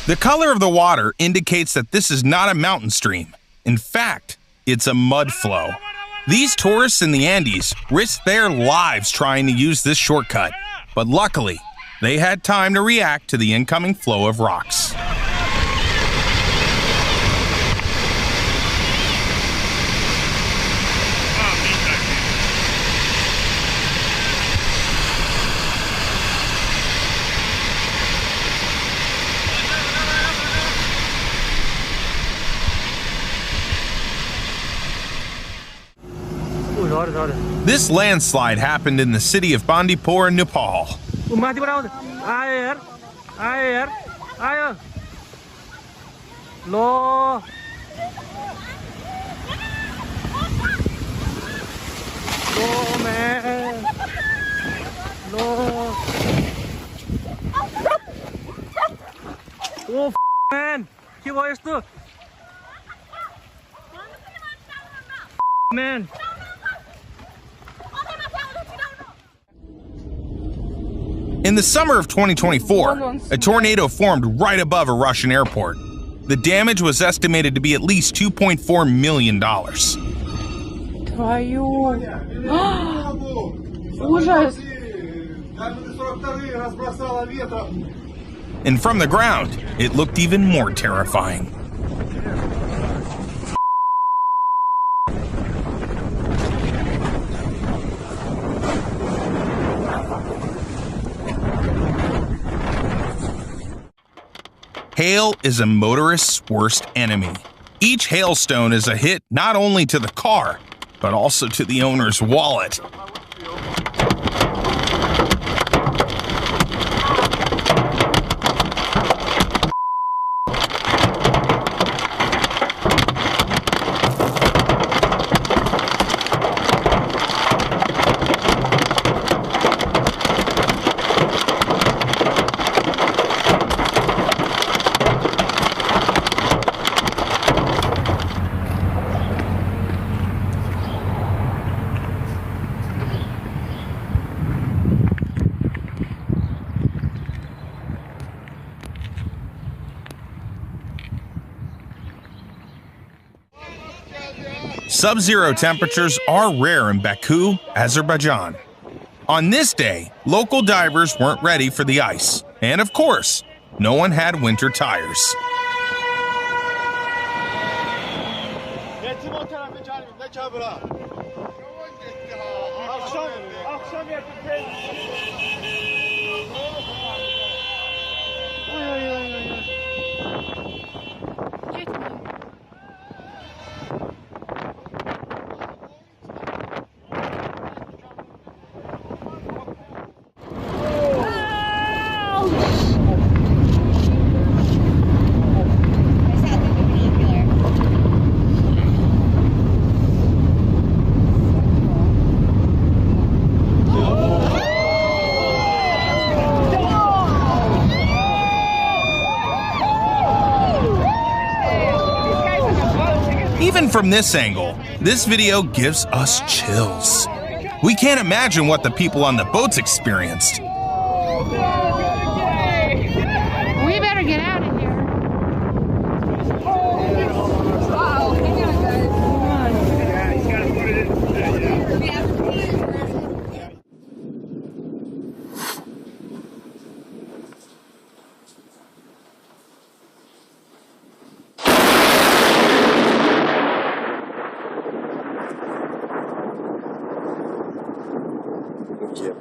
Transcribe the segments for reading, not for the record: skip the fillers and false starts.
The color of the water indicates that this is not a mountain stream. In fact, it's a mud flow. These tourists in the Andes risked their lives trying to use this shortcut, but luckily, they had time to react to the incoming flow of rocks. This landslide happened in the city of Bandipur, Nepal. Man. In the summer of 2024, a tornado formed right above a Russian airport. The damage was estimated to be at least $2.4 million. And from the ground, it looked even more terrifying. Hail is a motorist's worst enemy. Each hailstone is a hit not only to the car, but also to the owner's wallet. Sub-zero temperatures are rare in Baku, Azerbaijan. On this day, local divers weren't ready for the ice, and of course, no one had winter tires. Even from this angle, this video gives us chills. We can't imagine what the people on the boats experienced. We better get out of here.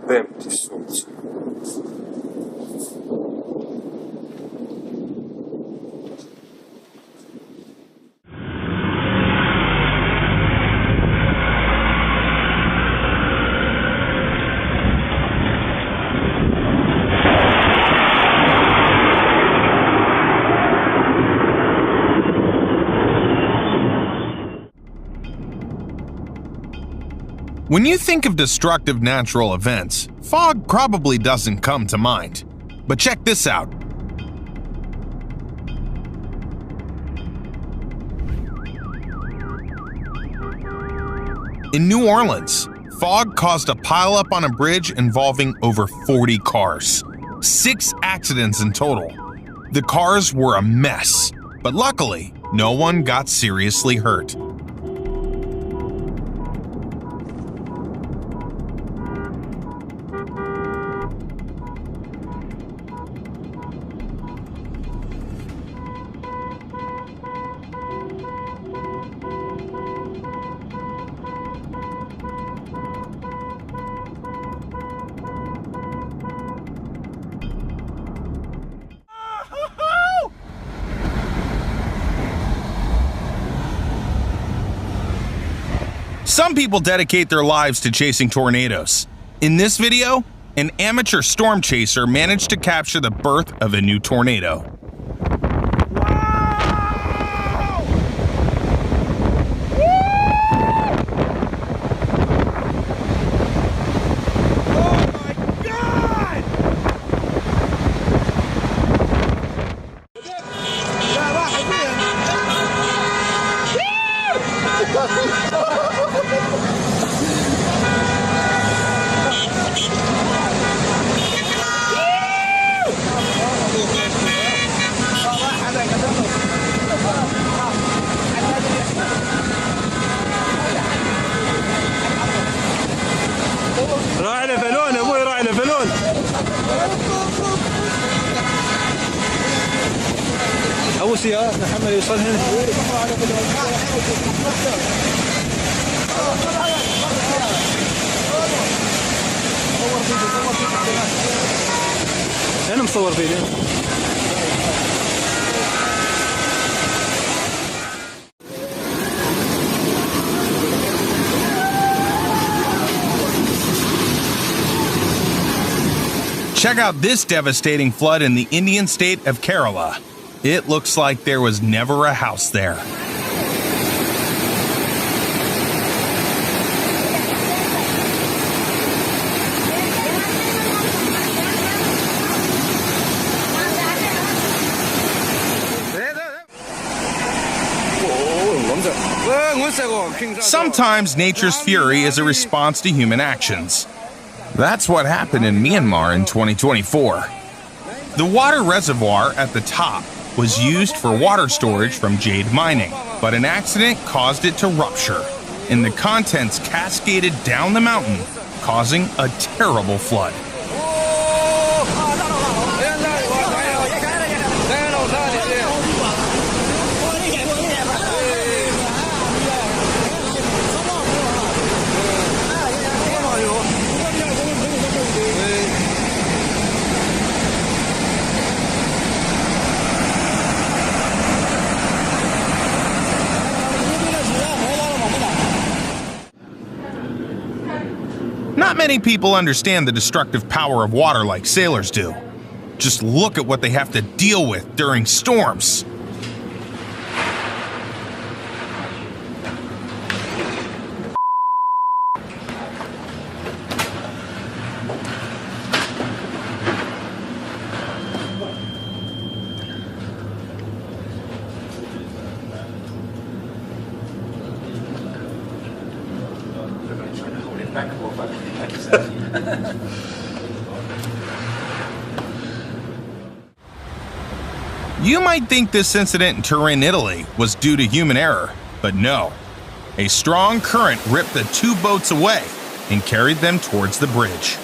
Empty suits. When you think of destructive natural events, fog probably doesn't come to mind. But check this out. In New Orleans, fog caused a pileup on a bridge involving over 40 cars. 6 accidents in total. The cars were a mess, but luckily, no one got seriously hurt. Some people dedicate their lives to chasing tornadoes. In this video, an amateur storm chaser managed to capture the birth of a new tornado. راعي لفلون ابوي راعي لفلون ابو سيارة محمد يوصل هنا انا مصور فيديو Check out this devastating flood in the Indian state of Kerala. It looks like there was never a house there. Sometimes nature's fury is a response to human actions. That's what happened in Myanmar in 2024. The water reservoir at the top was used for water storage from jade mining, but an accident caused it to rupture, and the contents cascaded down the mountain, causing a terrible flood. Not many people understand the destructive power of water like sailors do. Just look at what they have to deal with during storms. You might think this incident in Turin, Italy was due to human error, but no. A strong current ripped the two boats away and carried them towards the bridge.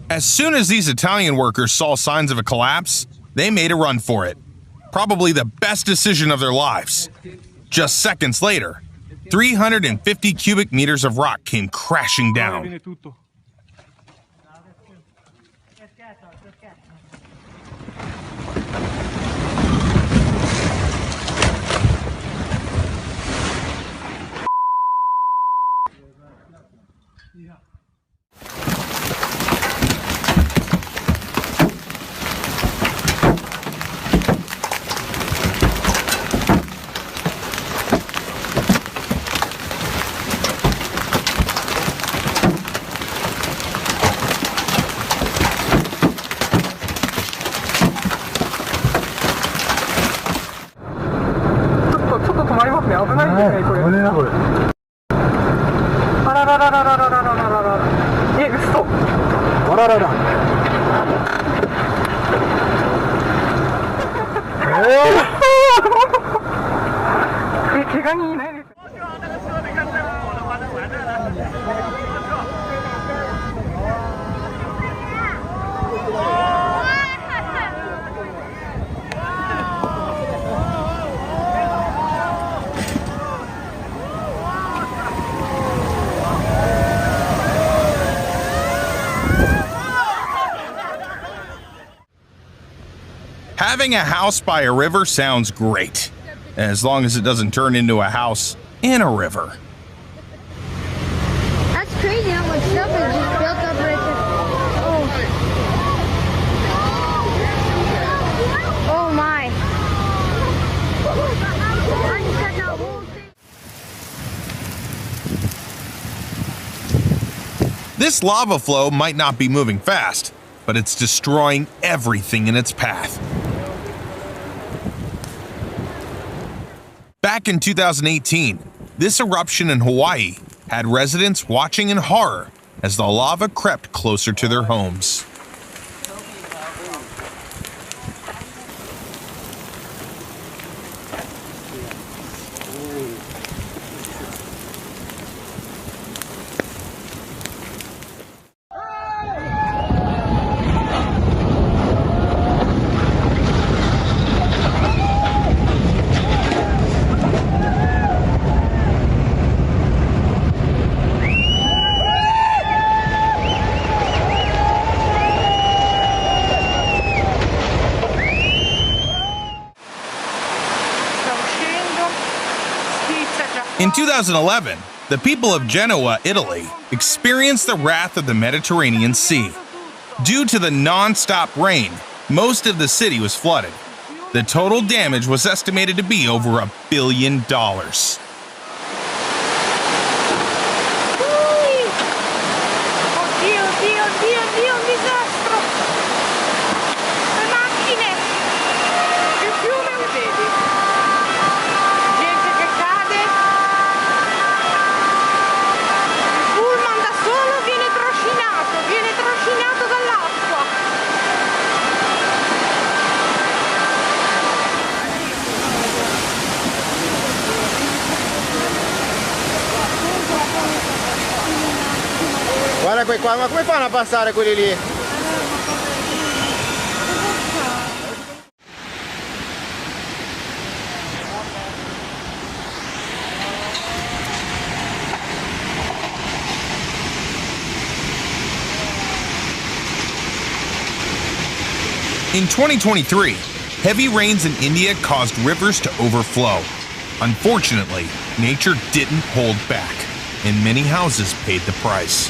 As soon as these Italian workers saw signs of a collapse, they made a run for it. Probably the best decision of their lives. Just seconds later, 350 cubic meters of rock came crashing down. River. Having a house by a river sounds great, as long as it doesn't turn into a house in a river. That's crazy how much stuff is just built up right there. Oh my. I just got that whole thing. This lava flow might not be moving fast, but it's destroying everything in its path. Back in 2018, this eruption in Hawaii had residents watching in horror as the lava crept closer to their homes. In 2011, the people of Genoa, Italy, experienced the wrath of the Mediterranean Sea. Due to the non-stop rain, most of the city was flooded. The total damage was estimated to be over $1 billion. Guarda qui qua, ma come fanno a passare quelli lì? In 2023, heavy rains in India caused rivers to overflow. Unfortunately, nature didn't hold back, and many houses paid the price.